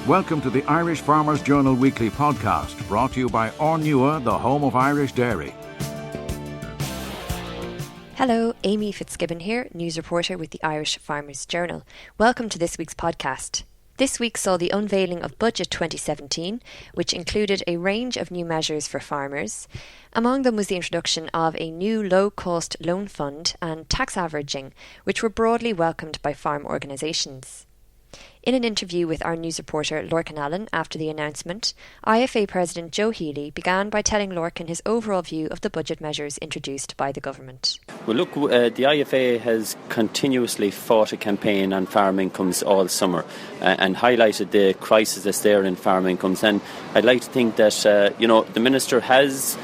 Welcome to the Irish Farmers Journal Weekly Podcast, brought to you by Ornua, the home of Irish dairy. Hello, Amy Fitzgibbon here, news reporter with the Irish Farmers Journal. Welcome to this week's podcast. This week saw the unveiling of Budget 2017, which included a range of new measures for farmers. Among them was the introduction of a new low-cost loan fund and tax averaging, which were broadly welcomed by farm organisations. In an interview with our news reporter Lorcan Allen after the announcement, IFA President Joe Healy began by telling Lorcan his overall view of the budget measures introduced by the government. Well, look, the IFA has continuously fought a campaign on farm incomes all summer and highlighted the crisis that's there in farm incomes. And I'd like to think that, the Minister has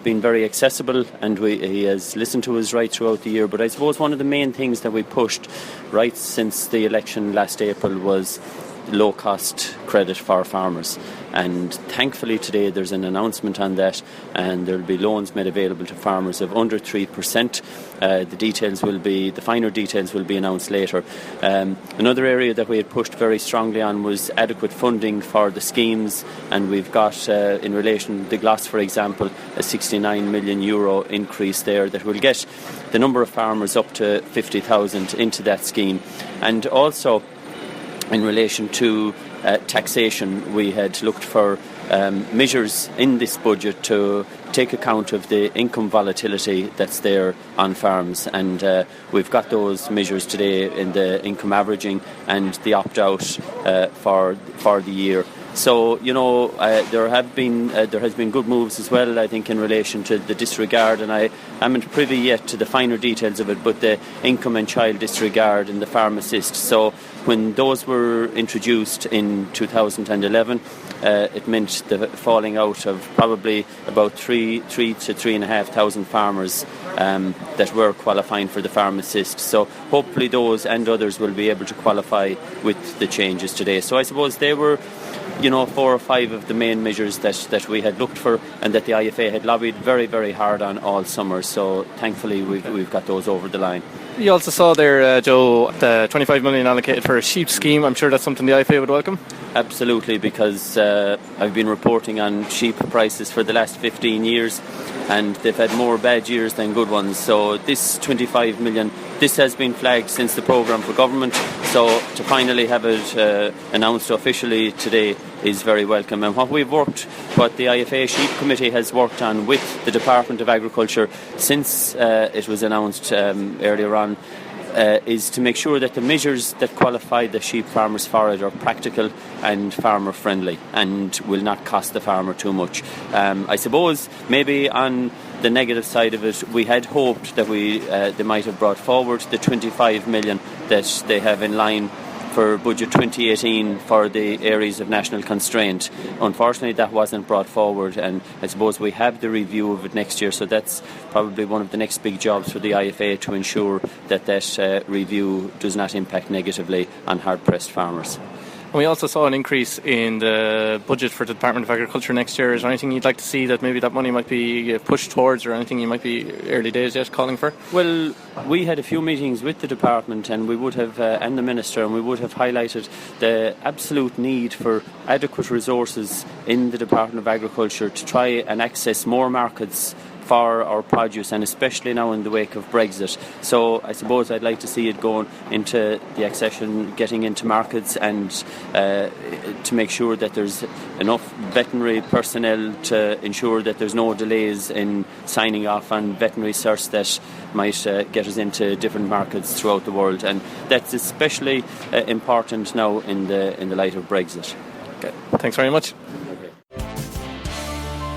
been very accessible and he has listened to us right throughout the year. But I suppose one of the main things that we pushed right since the election last April was low-cost credit for farmers, and thankfully today there's an announcement on that, and there will be loans made available to farmers of under 3%. The finer details will be announced later. Another area that we had pushed very strongly on was adequate funding for the schemes, and we've got in relation to the GLAS, for example, a €69 million increase there that will get the number of farmers up to 50,000 into that scheme. And also in relation to taxation, we had looked for measures in this budget to take account of the income volatility that's there on farms, and we've got those measures today in the income averaging and the opt-out for the year. So, there has been good moves as well, I think, in relation to the disregard, and I haven't privy yet to the finer details of it, but the income and child disregard and the farm assist. So when those were introduced in 2011, it meant the falling out of probably about 3,000 to 3,500 farmers that were qualifying for the farm assist. So hopefully those and others will be able to qualify with the changes today. So I suppose they were 4 or 5 of the main measures that we had looked for and that the IFA had lobbied very, very hard on all summer. So thankfully we've got those over the line. You also saw there, Joe, the 25 million allocated for a sheep scheme. I'm sure that's something the IFA would welcome. Absolutely, because I've been reporting on sheep prices for the last 15 years, and they've had more bad years than good ones. So this 25 million, this has been flagged since the programme for government. So to finally have it announced officially today is very welcome. And what the IFA Sheep Committee has worked on with the Department of Agriculture since it was announced earlier on is to make sure that the measures that qualify the sheep farmers for it are practical and farmer friendly and will not cost the farmer too much. I suppose maybe on the negative side of it, we had hoped that they might have brought forward the 25 million that they have in line for Budget 2018 for the areas of national constraint. Unfortunately, that wasn't brought forward, and I suppose we have the review of it next year, so that's probably one of the next big jobs for the IFA, to ensure that review does not impact negatively on hard-pressed farmers. And we also saw an increase in the budget for the Department of Agriculture next year. Is there anything you'd like to see that maybe that money might be pushed towards, or anything you might be early days yet calling for? Well, we had a few meetings with the department, and we would have and the Minister, and we would have highlighted the absolute need for adequate resources in the Department of Agriculture to try and access more markets for our produce, and especially now in the wake of Brexit. So I suppose I'd like to see it going into the accession, getting into markets, and to make sure that there's enough veterinary personnel to ensure that there's no delays in signing off on veterinary certs that might get us into different markets throughout the world, and that's especially important now in the light of Brexit. Okay. Thanks very much.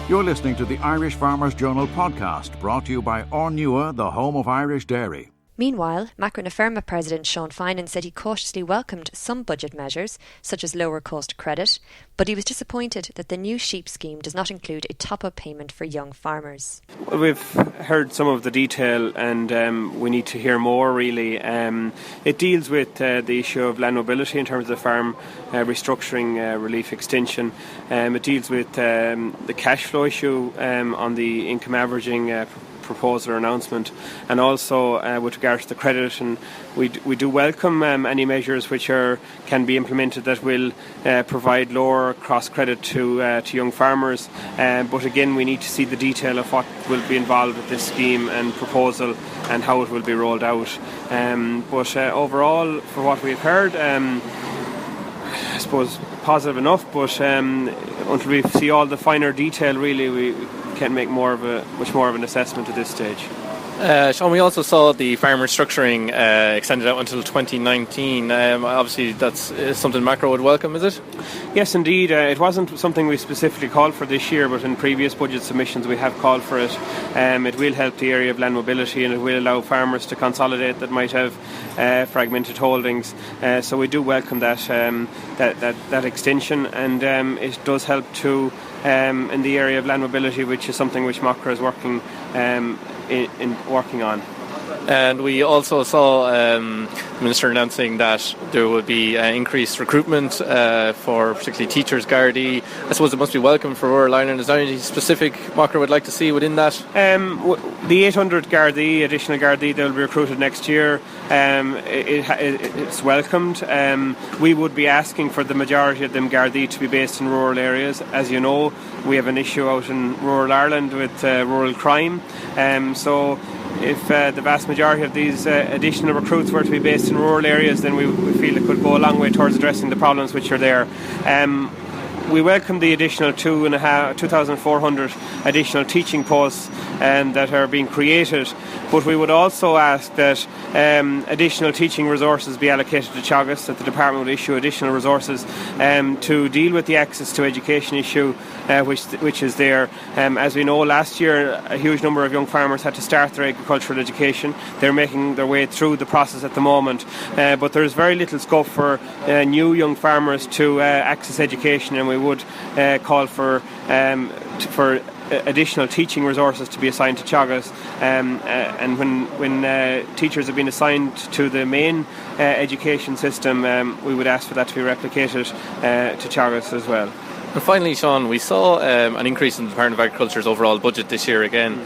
You're listening to the Irish Farmers Journal podcast, brought to you by Ornua, the home of Irish dairy. Meanwhile, Macra na Feirme President Sean Finan said he cautiously welcomed some budget measures, such as lower cost credit, but he was disappointed that the new sheep scheme does not include a top-up payment for young farmers. We've heard some of the detail, and we need to hear more, really. It deals with the issue of land mobility in terms of the farm restructuring relief extension. It deals with the cash flow issue on the income averaging proposal or announcement, and also with regard to the credit, and we do welcome any measures which can be implemented that will provide lower cross credit to young farmers. But again, we need to see the detail of what will be involved with this scheme and proposal and how it will be rolled out. But overall, for what we've heard, I suppose positive enough, but until we see all the finer detail, really, we can't make much more of an assessment at this stage. Sean, we also saw the farmer structuring extended out until 2019. Obviously, that's something Macro would welcome, is it? Yes, indeed. It wasn't something we specifically called for this year, but in previous budget submissions we have called for it. It will help the area of land mobility, and it will allow farmers to consolidate that might have fragmented holdings. So we do welcome that extension, and it does help to in the area of land mobility, which is something which Macro is working on. And we also saw the Minister announcing that there would be increased recruitment for particularly teachers, Gardaí. I suppose it must be welcome for rural Ireland. Is there anything specific Macro would like to see within that? The 800 Gardaí, additional Gardaí, they'll be recruited next year. It's welcomed. We would be asking for the majority of them Gardaí to be based in rural areas. As you know, we have an issue out in rural Ireland with rural crime. So if the vast majority of these additional recruits were to be based in rural areas, then we feel it could go a long way towards addressing the problems which are there. We welcome the additional 2,400 additional teaching posts that are being created, but we would also ask that additional teaching resources be allocated to Teagasc, that the department would issue additional resources to deal with the access to education issue which is there. As we know, last year a huge number of young farmers had to start their agricultural education. They're making their way through the process at the moment, but there's very little scope for new young farmers to access education, and we would call for additional teaching resources to be assigned to Teagasc, and when teachers have been assigned to the main education system, we would ask for that to be replicated to Teagasc as well. And finally, Sean, we saw an increase in the Department of Agriculture's overall budget this year again.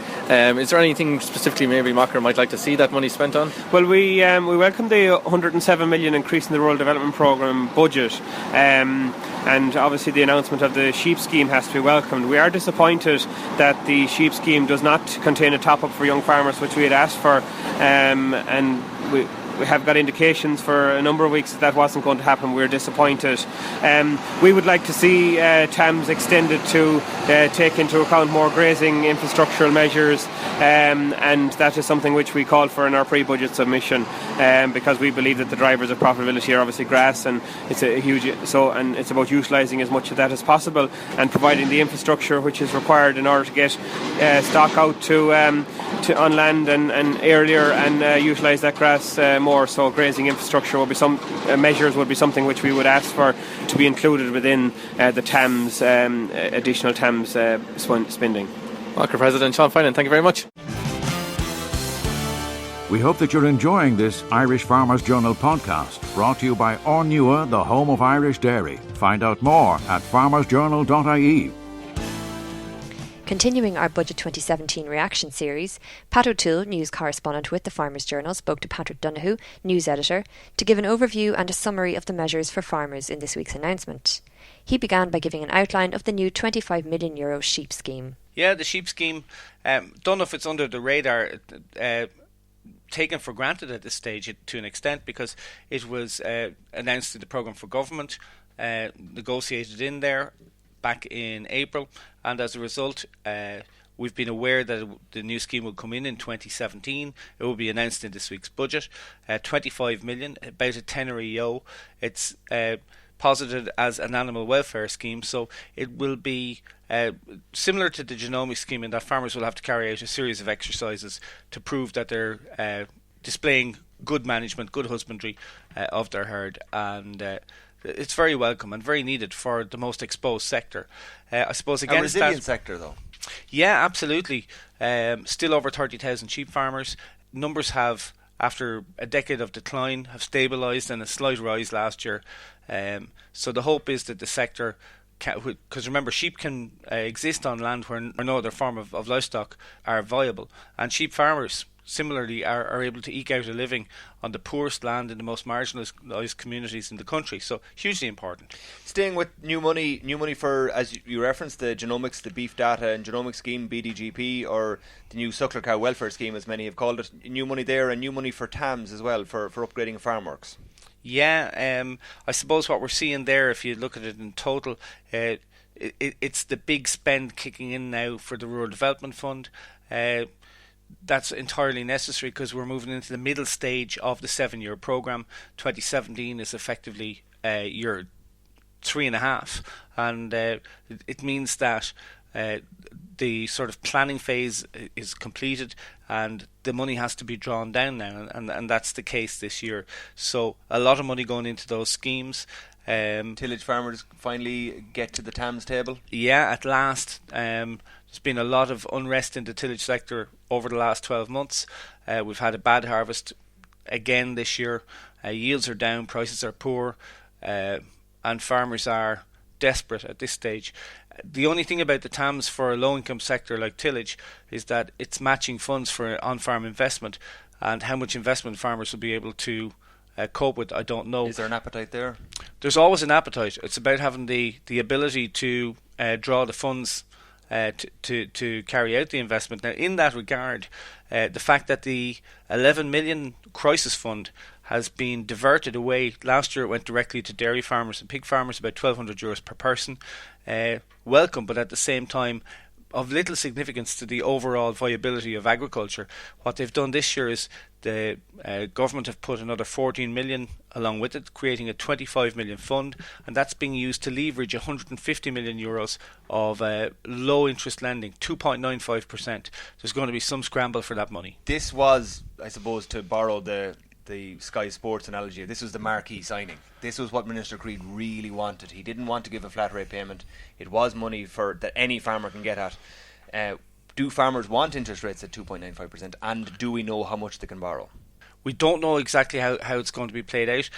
Is there anything specifically maybe Macro might like to see that money spent on? Well, we welcome the 107 million increase in the Rural Development Programme budget. And obviously the announcement of the sheep scheme has to be welcomed. We are disappointed that the sheep scheme does not contain a top-up for young farmers, which we had asked for, and we have got indications for a number of weeks that wasn't going to happen. We're disappointed. We would like to see TAMS extended to take into account more grazing infrastructural measures, and that is something which we called for in our pre-budget submission, because we believe that the drivers of profitability are obviously grass, and it's and it's about utilising as much of that as possible and providing the infrastructure which is required in order to get stock out to on land and earlier, and utilise that grass more. So grazing infrastructure will be measures would be something which we would ask for to be included within the TAMS additional TAMS spending. Macro President Sean Finan, thank you very much. We hope that you're enjoying this Irish Farmers Journal podcast, brought to you by Ornua, the home of Irish dairy. Find out more at farmersjournal.ie. Continuing our Budget 2017 reaction series, Pat O'Toole, news correspondent with the Farmers Journal, spoke to Patrick Donoghue, news editor, to give an overview and a summary of the measures for farmers in this week's announcement. He began by giving an outline of the new €25 million sheep scheme. Yeah, the sheep scheme, don't know if it's under the radar, taken for granted at this stage to an extent, because it was announced in the programme for government, negotiated in there back in April, and as a result we've been aware that the new scheme will come in 2017. It will be announced in this week's budget. 25 million, about a tenner EO. It's posited as an animal welfare scheme, so it will be similar to the genomic scheme in that farmers will have to carry out a series of exercises to prove that they're displaying good management, good husbandry of their herd, and it's very welcome and very needed for the most exposed sector. I suppose again, a resilient sector though. Yeah, absolutely. Still over 30,000 sheep farmers. Numbers have, after a decade of decline, have stabilised and a slight rise last year. So the hope is that the sector because remember, sheep can exist on land where no other form of livestock are viable, and sheep farmers similarly are able to eke out a living on the poorest land in the most marginalised communities in the country. So hugely important. Staying with new money for, as you referenced, the genomics, the beef data and genomics scheme, BDGP, or the new suckler cow welfare scheme, as many have called it. New money there, and new money for TAMS as well, for upgrading farm works. Yeah, I suppose what we're seeing there, if you look at it in total, it's the big spend kicking in now for the Rural Development Fund. That's entirely necessary because we're moving into the middle stage of the 7-year programme. 2017 is effectively year 3.5, and it means that the sort of planning phase is completed and the money has to be drawn down now, and that's the case this year. So a lot of money going into those schemes. Tillage farmers finally get to the TAMS table? Yeah, at last. There's been a lot of unrest in the tillage sector over the last 12 months. We've had a bad harvest again this year. Yields are down, prices are poor, and farmers are desperate at this stage. The only thing about the TAMS for a low-income sector like tillage is that it's matching funds for on-farm investment, and how much investment farmers will be able to cope with, I don't know. Is there an appetite there? There's always an appetite. It's about having the ability to draw the funds to carry out the investment. Now, in that regard, the fact that the 11 million crisis fund has been diverted away. Last year it went directly to dairy farmers and pig farmers, about €1,200 per person. Welcome, but at the same time of little significance to the overall viability of agriculture. What they've done this year is the government have put another 14 million along with it, creating a 25 million fund, and that's being used to leverage 150 million euros of low interest lending, 2.95%. There's going to be some scramble for that money. This was, I suppose, to borrow the Sky Sports analogy, this was the marquee signing. This was what Minister Creed really wanted. He didn't want to give a flat rate payment. It was money that any farmer can get at. Do farmers want interest rates at 2.95%, and do we know how much they can borrow? We don't know exactly how it's going to be played out.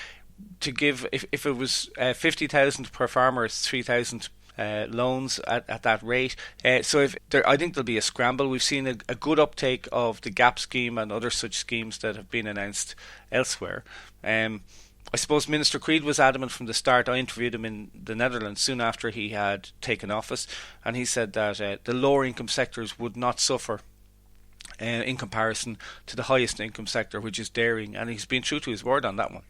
To give, if it was 50,000 per farmer, it's 3,000 loans at that rate. I think there'll be a scramble. We've seen a good uptake of the GAP scheme and other such schemes that have been announced elsewhere. I suppose Minister Creed was adamant from the start. I interviewed him in the Netherlands soon after he had taken office, and he said that the lower income sectors would not suffer in comparison to the highest income sector, which is dairying, and he's been true to his word on that one.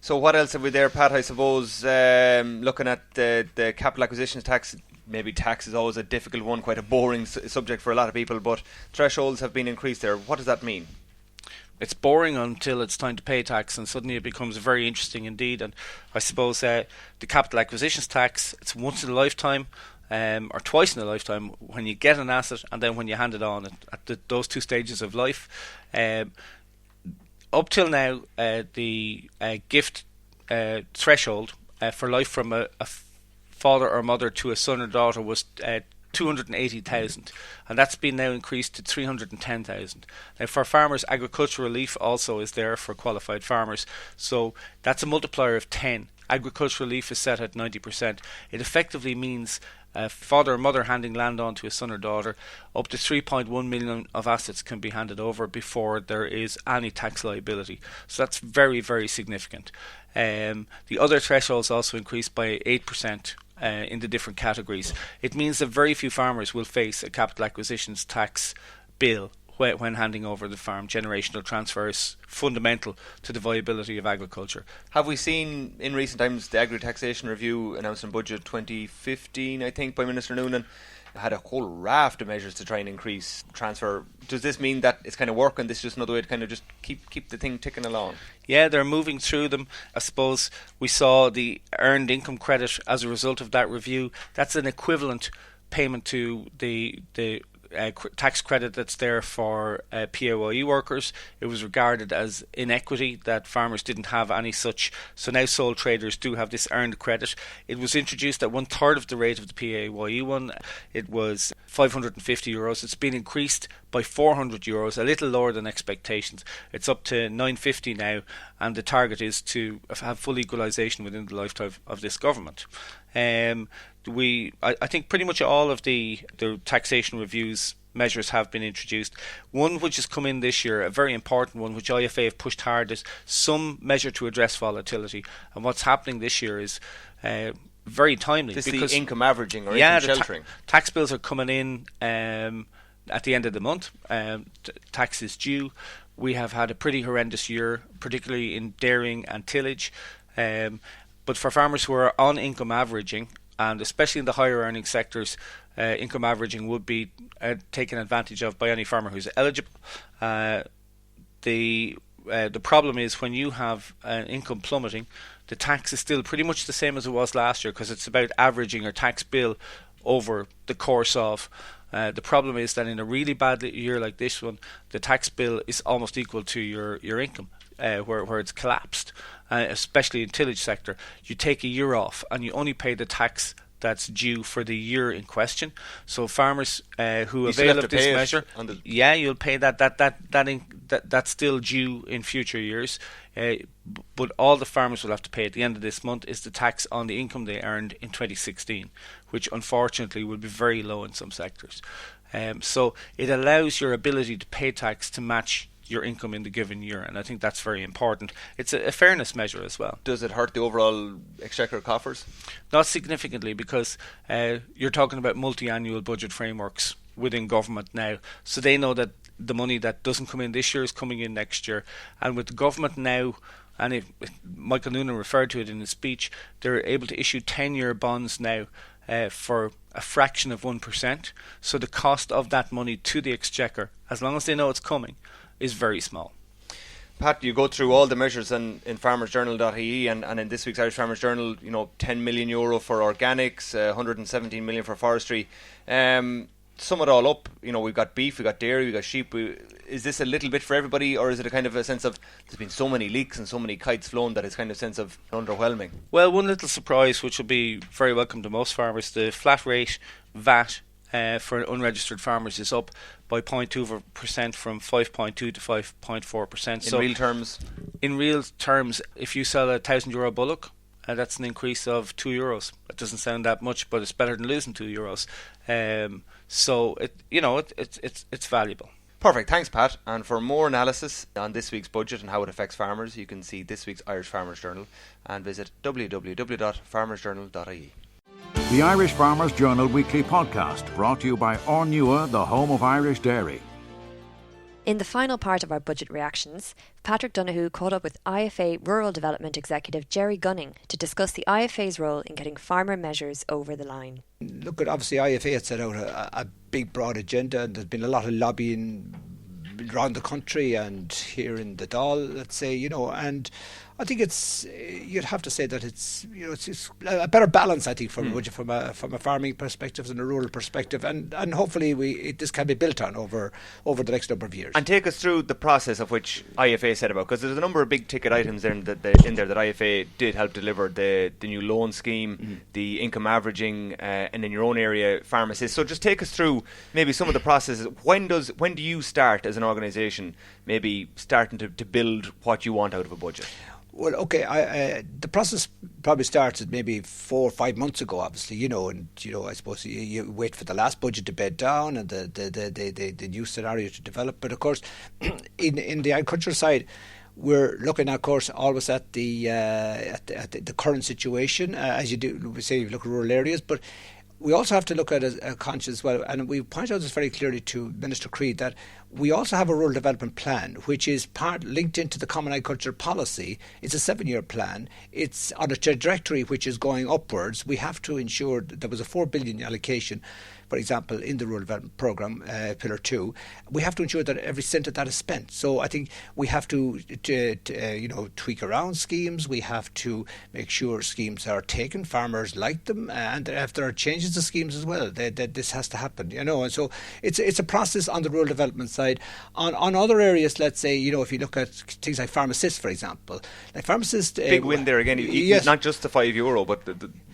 So what else have we there, Pat? I suppose looking at the capital acquisitions tax, maybe tax is always a difficult one, quite a boring subject for a lot of people, but thresholds have been increased there. What does that mean? It's boring until it's time to pay tax, and suddenly it becomes very interesting indeed. And I suppose the capital acquisitions tax, it's once in a lifetime or twice in a lifetime when you get an asset and then when you hand it on at those two stages of life. Up till now, the gift threshold for life from a father or mother to a son or daughter was 280,000, and that's been now increased to 310,000. Now, for farmers, agricultural relief also is there for qualified farmers, so that's a multiplier of 10. Agricultural relief is set at 90%. It effectively means a father or mother handing land on to a son or daughter, up to 3.1 million of assets can be handed over before there is any tax liability. So that's very, very significant. The other thresholds also increased by 8% in the different categories. It means that very few farmers will face a capital acquisitions tax bill when handing over the farm. Generational transfer is fundamental to the viability of agriculture. Have we seen in recent times the agri-taxation review announced in budget 2015, I think, by Minister Noonan, had a whole raft of measures to try and increase transfer. Does this mean that it's kind of working? This is just another way to kind of just keep the thing ticking along? Yeah, they're moving through them. I suppose we saw the earned income credit as a result of that review. That's an equivalent payment to the tax credit that's there for PAYE workers. It was regarded as inequity that farmers didn't have any such, so now sole traders do have this earned credit. It was introduced at 1/3 of the rate of the PAYE one. It was €550. It's been increased by €400, a little lower than expectations. It's up to €950 now, and the target is to have full equalisation within the lifetime of this government. I think pretty much all of the taxation reviews measures have been introduced. One which has come in this year, a very important one, which IFA have pushed hard, is some measure to address volatility. And what's happening this year is very timely. This because the income averaging or income sheltering. Tax bills are coming in at the end of the month. Tax is due. We have had a pretty horrendous year, particularly in dairying and tillage. But for farmers who are on income averaging, and especially in the higher earning sectors, income averaging would be taken advantage of by any farmer who's eligible. The problem is when you have income plummeting, the tax is still pretty much the same as it was last year, because it's about averaging your tax bill over the course of. The problem is that in a really bad year like this one, the tax bill is almost equal to your income, where it's collapsed. Especially in tillage sector, you take a year off and you only pay the tax that's due for the year in question. So farmers who avail of this measure, you'll pay that's still due in future years. But all the farmers will have to pay at the end of this month is the tax on the income they earned in 2016, which unfortunately will be very low in some sectors. So it allows your ability to pay tax to match your income in the given year, and I think that's very important. It's a fairness measure as well. Does it hurt the overall exchequer coffers? Not significantly, because you're talking about multi-annual budget frameworks within government now, so they know that the money that doesn't come in this year is coming in next year. And with the government now, and Michael Noonan referred to it in his speech, they're able to issue 10-year bonds now for a fraction of 1%. So the cost of that money to the exchequer, as long as they know it's coming, is very small. Pat, you go through all the measures in farmersjournal.ie and in this week's Irish Farmers Journal, €10 million for organics, 117 million for forestry. Sum it all up, we've got beef, we've got dairy, we've got sheep. Is this a little bit for everybody, or is it a kind of a sense of there's been so many leaks and so many kites flown that it's kind of a sense of underwhelming? Well, one little surprise, which will be very welcome to most farmers, the flat rate VAT for unregistered farmers is up by 0.2% from 5.2 to 5.4%. In real terms? In real terms, if you sell a €1,000 bullock, that's an increase of €2. It doesn't sound that much, but it's better than losing €2. So it's valuable. Perfect, thanks Pat. And for more analysis on this week's budget and how it affects farmers, you can see this week's Irish Farmers Journal and visit www.farmersjournal.ie. The Irish Farmers Journal Weekly Podcast, brought to you by Ornua, the home of Irish dairy. In the final part of our budget reactions, Patrick Donoghue caught up with IFA Rural Development Executive Jerry Gunning to discuss the IFA's role in getting farmer measures over the line. Look, obviously IFA had set out a big broad agenda, and there's been a lot of lobbying around the country and here in the Dáil, let's say, and I think you'd have to say that it's a better balance, I think, from a farming perspective and a rural perspective, and hopefully this can be built on over the next number of years. And take us through the process of which IFA set about, because there's a number of big ticket items there that IFA did help deliver: the new loan scheme, the income averaging, and in your own area, farm assist. So just take us through maybe some of the processes. When do you start as an organisation, maybe starting to build what you want out of a budget? Well, okay, the process probably started maybe 4 or 5 months ago, obviously, and I suppose you wait for the last budget to bed down and the new scenario to develop. But of course, in the agricultural side, we're looking, of course, always at the current situation, as you do. We say you look at rural areas, but we also have to look at a conscious as well, and we point out this very clearly to Minister Creed, that we also have a rural development plan, which is linked into the Common Agriculture Policy. It's a 7-year plan. It's on a trajectory which is going upwards. We have to ensure that there was a $4 billion allocation, for example, in the Rural Development Programme, Pillar 2. We have to ensure that every cent of that is spent. So I think we have to tweak around schemes. We have to make sure schemes are taken, farmers like them, and if there are changes to schemes as well, that this has to happen. And so it's a process on the rural development side. On other areas, let's say, if you look at things like Farm Assist, for example, like Farm Assist, big win there again. Yes. Not just the €5, but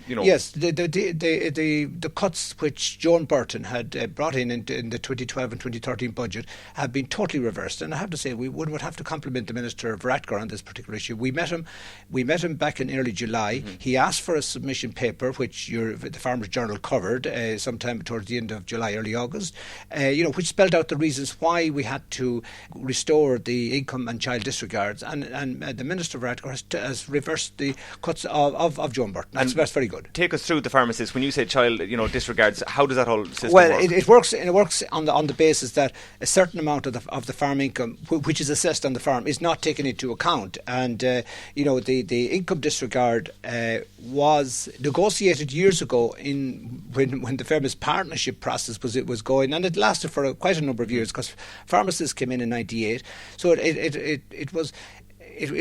Yes, the cuts which Joan Burton had brought in the 2012 and 2013 budget have been totally reversed. And I have to say, we would have to compliment the Minister Varadkar on this particular issue. We met him back in early July. He asked for a submission paper, which the Farmers Journal covered sometime towards the end of July, early August, which spelled out the reasons why we had to restore the income and child disregards. And the Minister Varadkar has reversed the cuts of Joan Burton. That's very good. Take us through the pharmacist. When you say child, disregards, how does that whole system work? Well, it works on the basis that a certain amount of the farm income, which is assessed on the farm, is not taken into account. And the income disregard was negotiated years ago when the Fairness Partnership process was going, and it lasted for quite a number of years because pharmacists came in '98. So it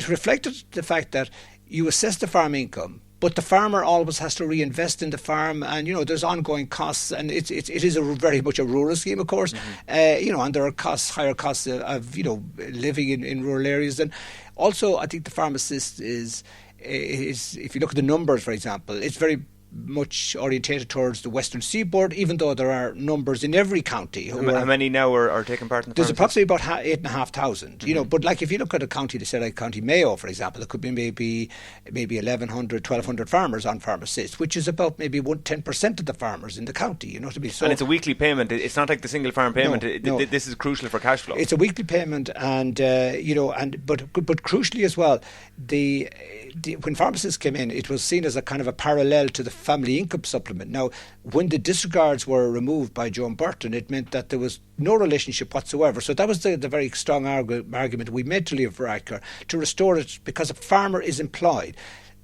reflected the fact that you assess the farm income, but the farmer always has to reinvest in the farm, and there's ongoing costs, and it is very much a rural scheme, of course, and there are higher costs of living in rural areas. And also, I think the pharmacist is if you look at the numbers, for example, it's very much orientated towards the Western Seaboard, even though there are numbers in every county. How many now are taking part in the There's approximately about 8,500, but like if you look at a county, they say like County Mayo, for example, there could be maybe 1,100, 1,200 farmers on pharmacists, which is about maybe 10% of the farmers in the county, to be so. And it's a weekly payment. It's not like the single farm payment. No. This is crucial for cash flow. It's a weekly payment, and but crucially as well, when pharmacists came in, it was seen as a kind of a parallel to the family income supplement. Now, when the disregards were removed by Joan Burton, it meant that there was no relationship whatsoever. So that was the very strong argument we made to Leo Varadkar to restore it, because a farmer is employed.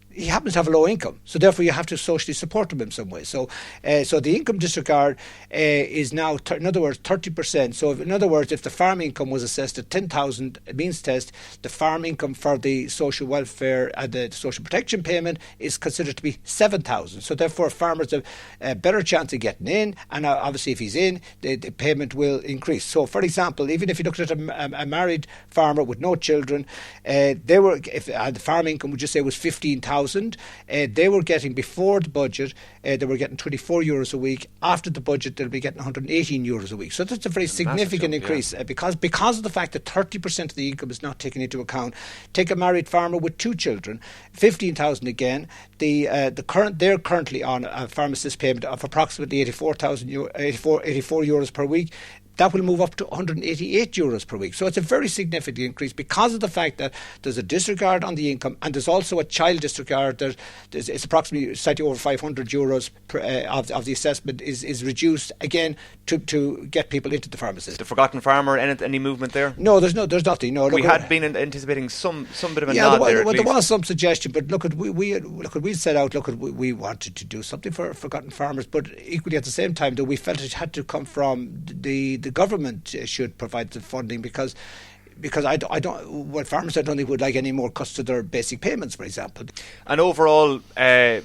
He happens to have a low income, so therefore you have to socially support him in some way. So the income disregard is now, in other words, 30%. So in other words, if the farm income was assessed at 10,000 means test, the farm income for the social welfare and the social protection payment is considered to be 7,000. So therefore, farmers have a better chance of getting in, and obviously if he's in, the payment will increase. So for example, even if you looked at a married farmer with no children, if the farm income would just say was 15,000. They were getting, before the budget, they were getting €24 a week. After the budget, they'll be getting €118 a week. So that's a very significant increase, because of the fact that 30% of the income is not taken into account. Take a married farmer with 2 children, 15,000 again. They're currently on a pharmacist payment of approximately €84 per week. That will move up to €188 per week. So it's a very significant increase because of the fact that there's a disregard on the income, and there's also a child disregard. It's approximately slightly over €500 of the assessment is reduced again to get people into the pharmacist. The forgotten farmer, any movement there? No, there's nothing. No, we had been anticipating some bit of a nod there. There was some suggestion, but we set out. We wanted to do something for forgotten farmers, but equally at the same time, though, we felt it had to come from the government should provide the funding, because farmers I don't think would like any more cuts to their basic payments, for example. And overall, the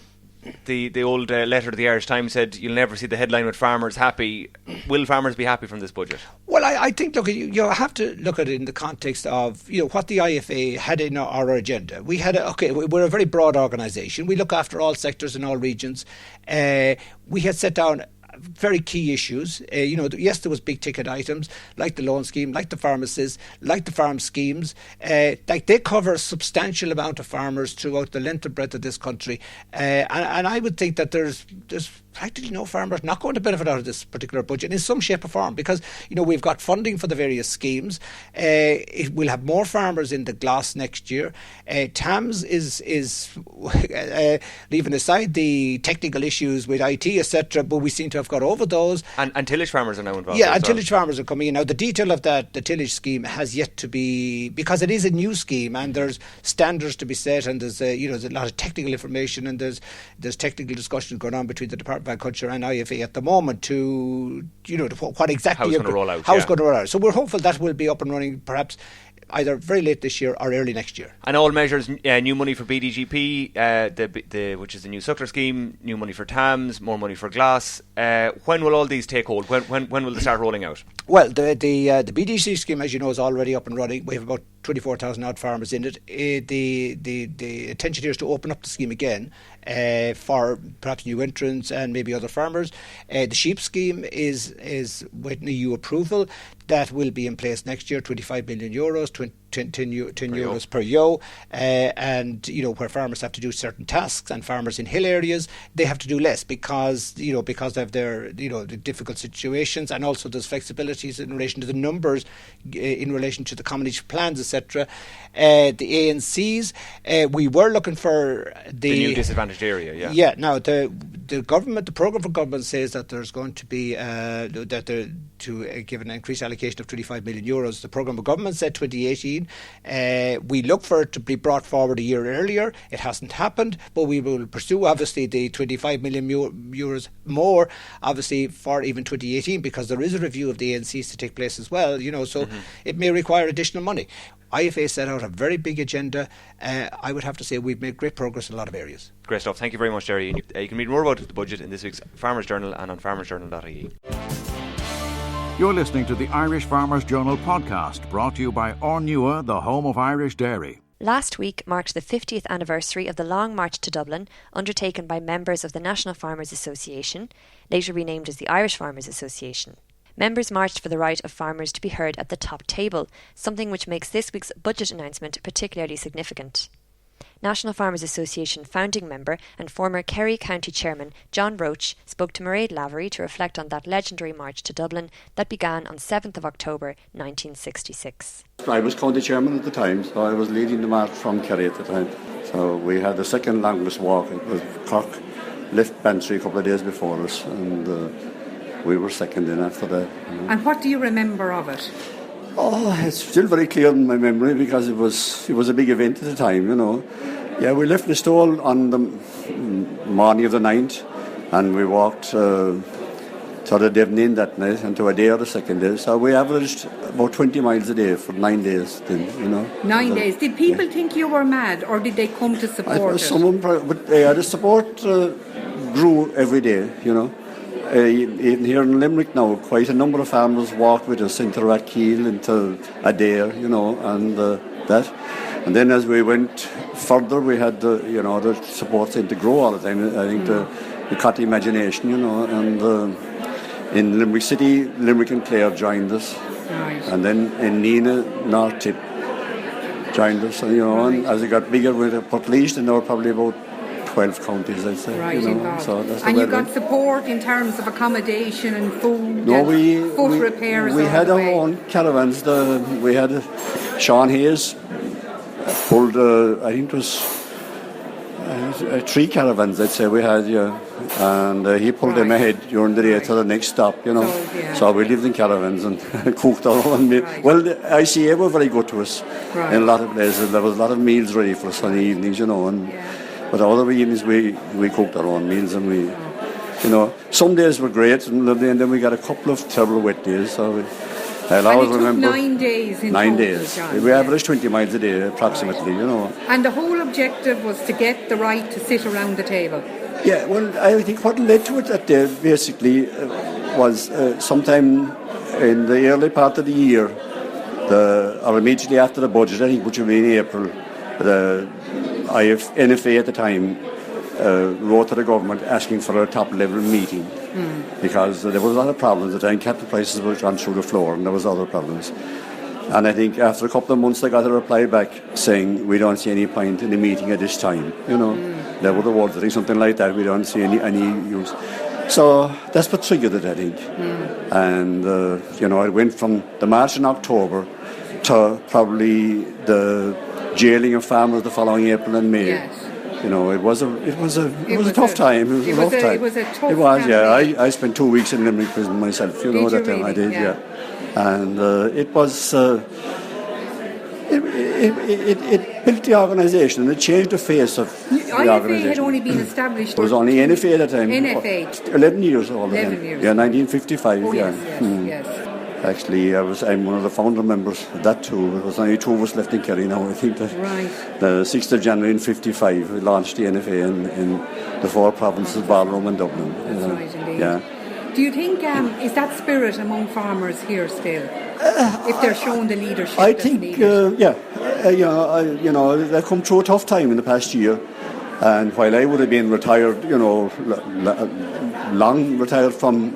old letter to the Irish Times said you'll never see the headline with farmers happy. Will farmers be happy from this budget? Well, I think you have to look at it in the context of what the IFA had in our agenda. We're a very broad organisation. We look after all sectors in all regions. We had set down very key issues. Yes, there was big ticket items like the loan scheme, like the pharmacists, like the farm schemes. They cover a substantial amount of farmers throughout the length and breadth of this country. And I would think that there's practically no farmers not going to benefit out of this particular budget in some shape or form, because we've got funding for the various schemes. It will have more farmers in the GLAS next year. TAMS is leaving aside the technical issues with IT, etc., but we seem to have got over those. And tillage farmers are now involved. Yeah, and tillage farmers are coming in. Now, the detail of the tillage scheme has yet to be, because it is a new scheme and there's standards to be set, and there's a lot of technical information, and there's technical discussions going on between the Department of Agriculture and IFA at the moment to what exactly how it's going to roll out. How it's going to roll out. So we're hopeful that will be up and running perhaps either very late this year or early next year. And all measures, new money for BDGP, which is the new Suckler scheme, new money for TAMS, more money for GLAS. When will all these take hold? When will they start rolling out? Well, the BDC scheme, as you know, is already up and running. We have about 24,000 odd farmers in it. The intention here is to open up the scheme again for perhaps new entrants and maybe other farmers. The sheep scheme is waiting EU approval. That will be in place next year, 25 million euros, 10 euros per ewe, and where farmers have to do certain tasks, and farmers in hill areas, they have to do less because of their the difficult situations, and also there's flexibilities in relation to the numbers, in relation to the community plans, etc. The ANCs, we were looking for the new disadvantaged area. Yeah. Now the government, the programme for government says that there's going to be to give an increased allocation of 25 million euros. The programme of government said 2018. We look for it to be brought forward a year earlier. It hasn't happened, but we will pursue obviously the 25 million euros more, obviously for even 2018, because there is a review of the ANCs to take place as well. So it may require additional money. IFA set out a very big agenda. I would have to say we've made great progress in a lot of areas. Great stuff. Thank you very much, Jerry. You can read more about the budget in this week's Farmers Journal and on farmersjournal.ie. You're listening to the Irish Farmers Journal podcast, brought to you by Ornua, the home of Irish dairy. Last week marked the 50th anniversary of the Long March to Dublin, undertaken by members of the National Farmers Association, later renamed as the Irish Farmers Association. Members marched for the right of farmers to be heard at the top table, something which makes this week's budget announcement particularly significant. National Farmers Association founding member and former Kerry County Chairman John Roach spoke to Mairead Lavery to reflect on that legendary march to Dublin that began on 7th of October 1966. I was County Chairman at the time, so I was leading the march from Kerry at the time. So we had the second longest walk. It was Cork left Bantry a couple of days before us, and we were second in after that. And what do you remember of it? Oh, it's still very clear in my memory because it was a big event at the time, Yeah, we left Listowel on the morning of the 9th, and we walked to the Devon that night and to a day or the second day. So we averaged about 20 miles a day for 9 days then, 9 days. Did people think you were mad, or did they come to support it? But the support grew every day, Even here in Limerick now, quite a number of farmers walked with us into Rathkeil, into Adair, and that. And then as we went further, we had the support seemed to grow all the time. I think we caught the imagination, and in Limerick City, Limerick and Clare joined us. Right. And then in Nina, North Tip joined us, and as it got bigger, we had Portlaoise, and there were probably about 12 counties, I'd say. Right, So that's and you got support in terms of accommodation and food, foot repairs. We had our own caravans. We had Sean Hayes pulled, I think it was 3 caravans, I'd say we had, and he pulled them ahead during the day to the next stop, So we lived in caravans and cooked our own meal. Right. Well, the ICA were very good to us in a lot of places. There was a lot of meals ready for us on the evenings, But other evenings we cooked our own meals, and we, some days were great and lovely, and then we got a couple of terrible wet days. So I'll always remember 9 days. 9 days. John, we averaged 20 miles a day, approximately. And the whole objective was to get the right to sit around the table. Yeah. Well, I think what led to it that day basically was sometime in the early part of the year, or immediately after the budget, I think, which would be in April. The NFA at the time wrote to the government asking for a top-level meeting because there was a lot of problems at the time. Cattle prices were gone through the floor, and there was other problems. And I think after a couple of months they got a reply back saying, we don't see any point in the meeting at this time. They were the words, I think, something like that. We don't see any use. So that's what triggered it, I think. And, it went from the march in October to probably the jailing of farmers the following April and May. Yes. It was a tough time. It was a tough time. It was, yeah. I spent 2 weeks in Limerick prison myself. That time really? I did, yeah. And it was. It built the organisation, and it changed the face of the organisation. IFA had only been established. It was only NFA at the time. NFA. 11 years old. 11 years. Yeah, 1955. Oh, yeah. Yes. Actually, I'm one of the founder members of that too. There was only 2 of us left in Kerry now, I think. The 6th of January in 55, we launched the NFA in the 4 provinces, Ballroom and Dublin. That's right, indeed. Yeah. Do you think is that spirit among farmers here still? If they're showing the leadership, I think they come through a tough time in the past year, and while I would have been retired, long retired from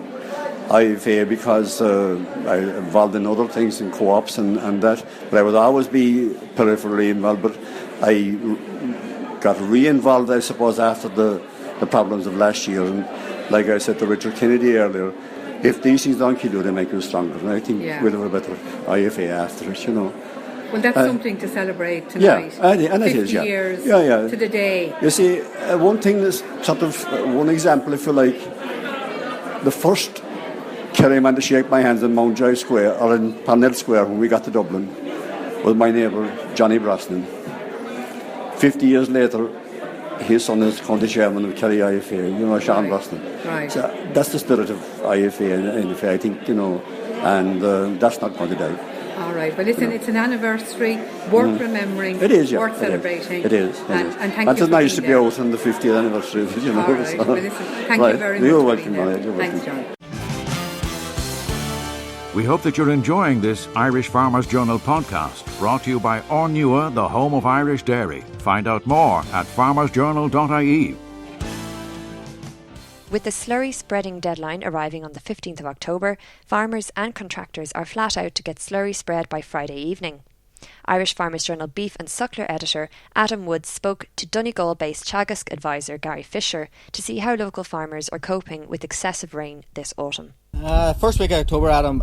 IFA because I involved in other things in co-ops and that, but I would always be peripherally involved. But I got re-involved, I suppose, after the problems of last year, and like I said to Richard Kennedy earlier, if these things don't kill you, they make you stronger, and I think we'll have a better IFA after it, Well, that's something to celebrate tonight. Yeah, and 50 it is, years to the day. You see, one thing is sort of one example, if you like, the first Kerry man to shake my hands in Mountjoy Square or in Parnell Square when we got to Dublin was my neighbour Johnny Brosnan. 50 years later, his son is county chairman of Kerry IFA, Sean Brosnan. Right. So that's the spirit of IFA and NFA, I think, and that's not going to die. All right. Well, listen, it's an anniversary worth remembering. It is, worth celebrating. It is. And thank you. It's nice to be out on the 50th anniversary. All right. So. Well, listen, thank you very much. You're welcome, Maria. Thanks, John. We hope that you're enjoying this Irish Farmers Journal podcast, brought to you by Ornua, the home of Irish dairy. Find out more at farmersjournal.ie. With the slurry spreading deadline arriving on the 15th of October, farmers and contractors are flat out to get slurry spread by Friday evening. Irish Farmers Journal beef and suckler editor Adam Woods spoke to Donegal-based Teagasc advisor Gary Fisher to see how local farmers are coping with excessive rain this autumn. First week of October, Adam,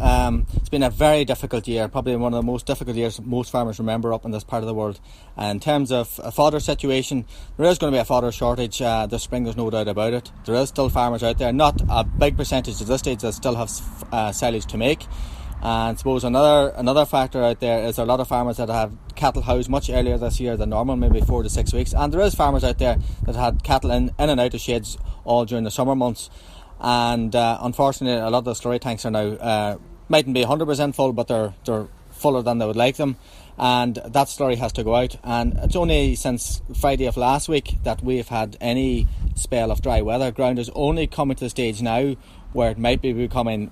it's been a very difficult year, probably one of the most difficult years most farmers remember up in this part of the world. In terms of a fodder situation, there is going to be a fodder shortage this spring, there's no doubt about it. There is still farmers out there, not a big percentage at this stage, that still have silage to make. And I suppose another factor out there is a lot of farmers that have cattle housed much earlier this year than normal, maybe 4 to 6 weeks. And there is farmers out there that had cattle in and out of sheds all during the summer months. And unfortunately, a lot of the slurry tanks are now mightn't be 100% full, but they're fuller than they would like them. And that slurry has to go out. And it's only since Friday of last week that we've had any spell of dry weather. Ground is only coming to the stage now where it might be becoming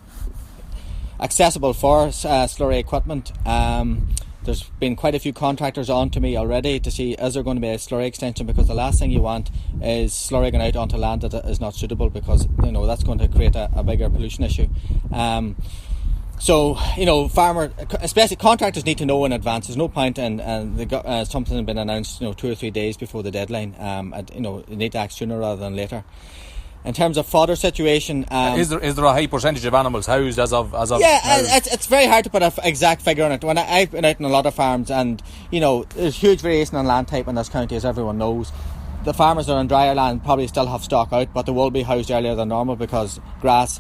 accessible for slurry equipment. There's been quite a few contractors on to me already to see is there going to be a slurry extension, because the last thing you want is slurry going out onto land that is not suitable, because that's going to create a bigger pollution issue. So farmer, especially contractors, need to know in advance. There's no point in something has been announced 2 or 3 days before the deadline. You need to act sooner rather than later. In terms of fodder situation, is there a high percentage of animals housed as of yeah, it's very hard to put an exact figure on it. When I've been out in a lot of farms, and there's huge variation on land type in this county, as everyone knows. The farmers that are on drier land probably still have stock out, but they will be housed earlier than normal because grass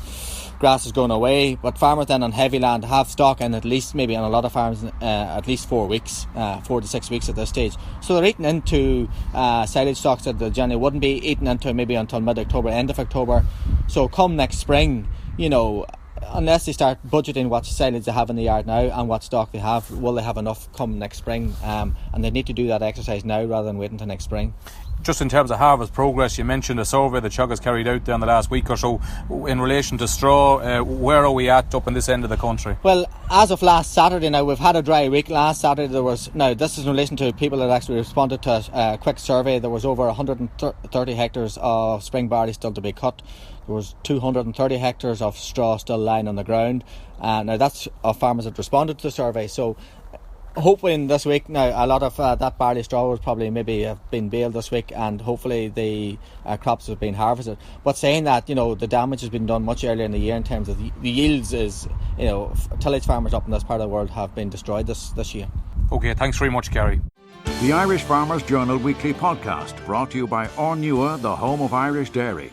is going away. But farmers then on heavy land have stock in at least, maybe on a lot of farms, at least 4 weeks, 4 to 6 weeks at this stage. So they're eating into silage stocks that they generally wouldn't be eating into maybe until mid-October, end of October. So come next spring, unless they start budgeting what silage they have in the yard now and what stock they have, will they have enough come next spring? And they need to do that exercise now rather than waiting until next spring. Just in terms of harvest progress, you mentioned a survey that Teagasc carried out there in the last week or so in relation to straw. Where are we at up in this end of the country? Well, as of last Saturday, now we've had a dry week. Last Saturday this is in relation to people that actually responded to a quick survey. There was over 130 hectares of spring barley still to be cut. There was 230 hectares of straw still lying on the ground. Now that's of farmers that responded to the survey. So hoping this week, now a lot of that barley straw will probably maybe have been baled this week, and hopefully the crops have been harvested. But saying that, the damage has been done much earlier in the year in terms of the yields is, tillage farmers up in this part of the world have been destroyed this year. Okay, thanks very much, Gary. The Irish Farmers Journal weekly podcast, brought to you by Ornua, the home of Irish dairy.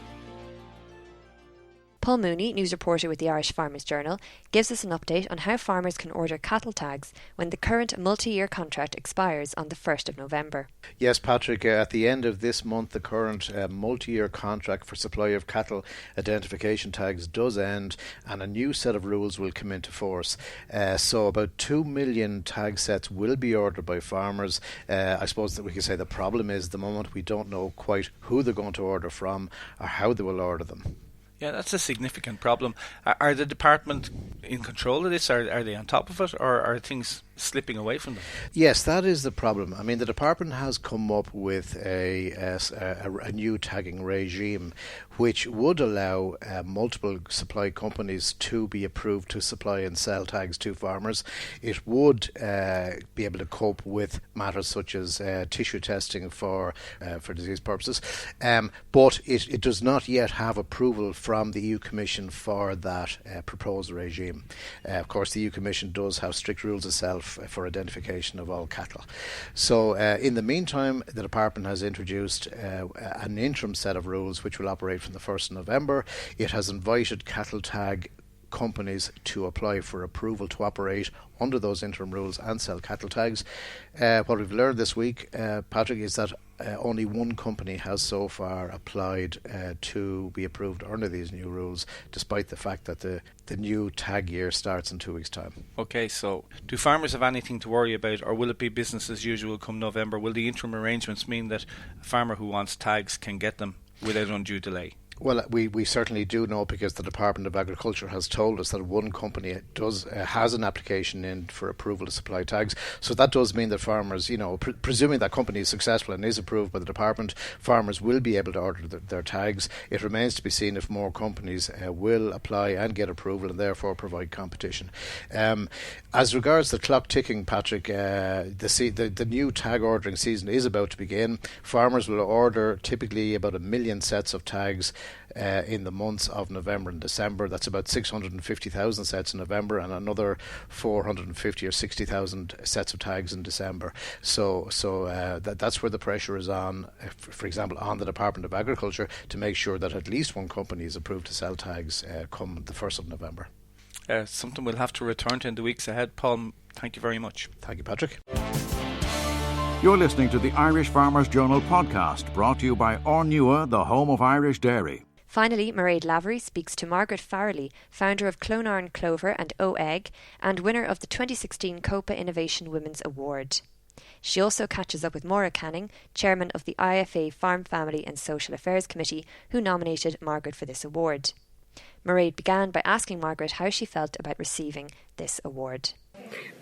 Paul Mooney, news reporter with the Irish Farmers Journal, gives us an update on how farmers can order cattle tags when the current multi-year contract expires on the 1st of November. Yes, Patrick, at the end of this month, the current multi-year contract for supply of cattle identification tags does end, and a new set of rules will come into force. So about 2 million tag sets will be ordered by farmers. I suppose that we can say the problem is, at the moment, we don't know quite who they're going to order from or how they will order them. Yeah, that's a significant problem. Are the department in control of this? Are they on top of it, or are things slipping away from them? Yes, that is the problem. I mean, the department has come up with a new tagging regime which would allow multiple supply companies to be approved to supply and sell tags to farmers. It would be able to cope with matters such as tissue testing for disease purposes, but it does not yet have approval from the EU Commission for that proposed regime. Of course, the EU Commission does have strict rules itself for identification of all cattle. So in the meantime, the department has introduced an interim set of rules which will operate from the 1st of November. It has invited cattle tag companies to apply for approval to operate under those interim rules and sell cattle tags. What we've learned this week, Patrick, is that only one company has so far applied to be approved under these new rules, despite the fact that the new tag year starts in 2 weeks' time. Okay, so do farmers have anything to worry about, or will it be business as usual come November? Will the interim arrangements mean that a farmer who wants tags can get them without undue delay? Well, we certainly do know, because the Department of Agriculture has told us that one company has an application in for approval to supply tags. So that does mean that farmers, presuming that company is successful and is approved by the department, farmers will be able to order their tags. It remains to be seen if more companies will apply and get approval and therefore provide competition. As regards the clock ticking, Patrick, the new tag ordering season is about to begin. Farmers will order typically about 1 million sets of tags in the months of November and December. That's about 650,000 sets in November and another 450 or 60,000 sets of tags in December. So that's where the pressure is on, for example, on the Department of Agriculture to make sure that at least one company is approved to sell tags come the 1st of November. Something we'll have to return to in the weeks ahead. Paul, thank you very much. Thank you, Patrick. You're listening to the Irish Farmers Journal podcast, brought to you by Ornua, the home of Irish dairy. Finally, Mairead Lavery speaks to Margaret Farrelly, founder of Clonarn Clover and O-Egg, and winner of the 2016 COPA Innovation Women's Award. She also catches up with Maura Canning, chairman of the IFA Farm, Family and Social Affairs Committee, who nominated Margaret for this award. Mairead began by asking Margaret how she felt about receiving this award.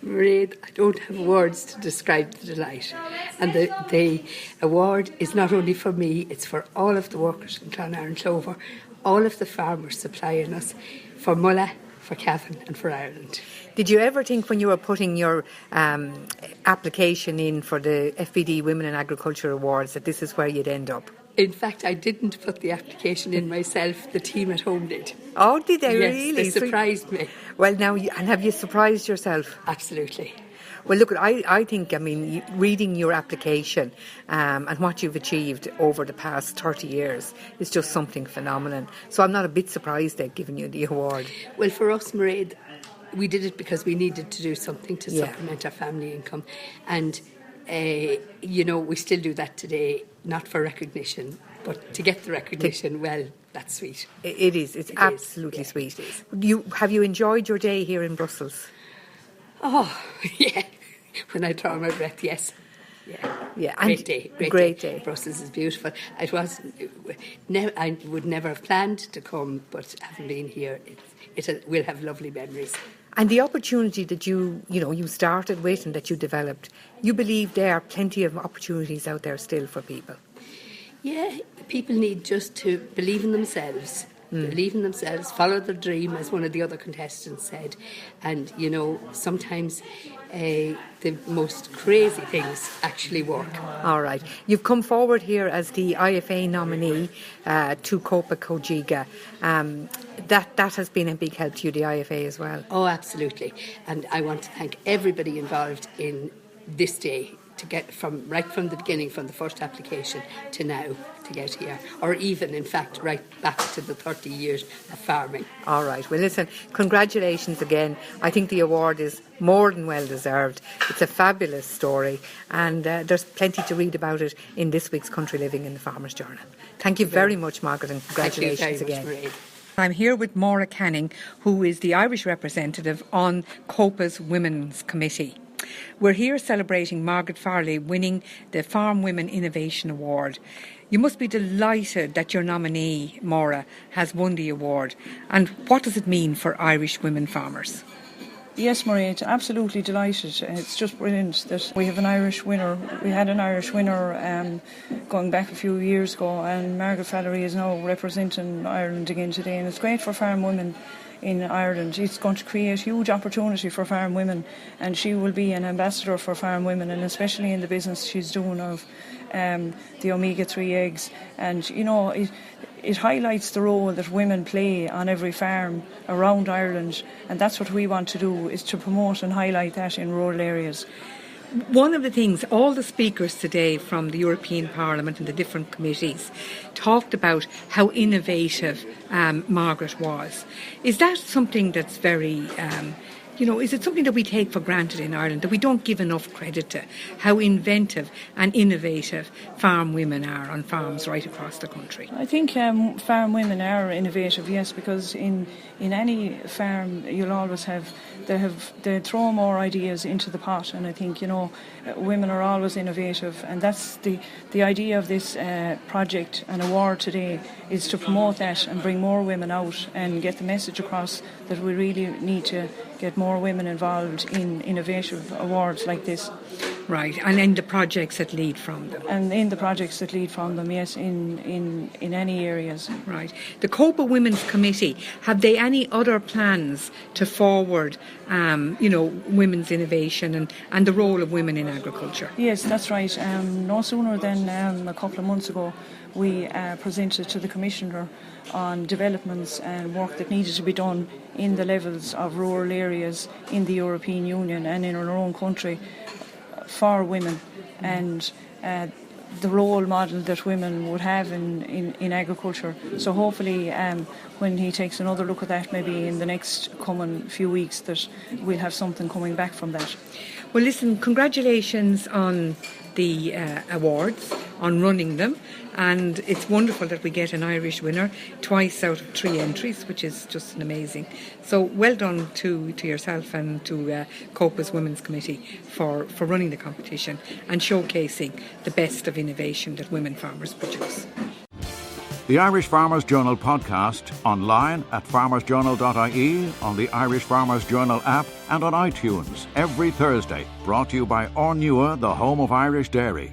Mairead, I don't have words to describe the delight. And the award is not only for me, it's for all of the workers in Clonarn Clover, all of the farmers supplying us, for Mulla, for Cavan and for Ireland. Did you ever think when you were putting your application in for the FBD Women in Agriculture Awards that this is where you'd end up? In fact, I didn't put the application in myself. The team at home did. Oh, did they yes, really? They surprised me. Well, now, and have you surprised yourself? Absolutely. Well, look, I think, reading your application and what you've achieved over the past 30 years is just something phenomenal. So I'm not a bit surprised they've given you the award. Well, for us, Mairead, we did it because we needed to do something to supplement our family income. And, we still do that today, not for recognition, but to get the recognition, well, that's sweet. It is. It's absolutely sweet. Have you enjoyed your day here in Brussels? Oh, yeah. When I draw my breath, yes. Yeah. Great day. Great day. Brussels is beautiful. I would never have planned to come, but having been here, we'll have lovely memories. And the opportunity that you started with and that you developed, you believe there are plenty of opportunities out there still for people? Yeah, people need just to believe in themselves. Believe in themselves, follow their dream, as one of the other contestants said. And, sometimes the most crazy things actually work. All right. You've come forward here as the IFA nominee to COPA COGIGA. That has been a big help to you, the IFA, as well. Oh, absolutely. And I want to thank everybody involved in this day, to get from the beginning, from the first application to now, to get here, or even in fact right back to the 30 years of farming. All right, well listen, congratulations again. I think the award is more than well deserved. It's a fabulous story, and there's plenty to read about it in this week's Country Living in the Farmers Journal. Thank you very much, Margaret, and congratulations again. Thank you very much, Mairead. I'm here with Maura Canning, who is the Irish representative on COPA's Women's Committee. We're here celebrating Margaret Farley winning the Farm Women Innovation Award. You must be delighted that your nominee, Maura, has won the award. And what does it mean for Irish women farmers? Yes, Mairead, absolutely delighted. It's just brilliant that we have an Irish winner. We had an Irish winner going back a few years ago, and Margaret Farley is now representing Ireland again today, and it's great for farm women in Ireland. It's going to create huge opportunity for farm women, and she will be an ambassador for farm women, and especially in the business she's doing of the omega-3 eggs. And you know, it highlights the role that women play on every farm around Ireland, and that's what we want to do, is to promote and highlight that in rural areas. One of the things, all the speakers today from the European Parliament and the different committees talked about how innovative Margaret was. Is that something that's very, is it something that we take for granted in Ireland, that we don't give enough credit to, how inventive and innovative farm women are on farms right across the country? I think farm women are innovative, yes, because in any farm you'll always have they throw more ideas into the pot, and I think, you know, women are always innovative, and that's the idea of this project and award today, is to promote that and bring more women out and get the message across that we really need to get more women involved in innovative awards like this. Right, and in the projects that lead from them. And in the projects that lead from them, yes, in any areas. Right. The COPA Women's Committee, have they any other plans to forward, women's innovation and the role of women in agriculture? Yes, that's right. No sooner than a couple of months ago, we presented to the Commissioner on developments and work that needed to be done in the levels of rural areas in the European Union and in our own country for women, and the role model that women would have in agriculture. So hopefully when he takes another look at that, maybe in the next coming few weeks, that we'll have something coming back from that. Well, listen, congratulations on the awards, on running them, and it's wonderful that we get an Irish winner twice out of 3 entries, which is just amazing. So well done to yourself and to COPA's Women's Committee for running the competition and showcasing the best of innovation that women farmers produce. The Irish Farmers Journal podcast, online at farmersjournal.ie, on the Irish Farmers Journal app and on iTunes every Thursday. Brought to you by Ornua, the home of Irish dairy.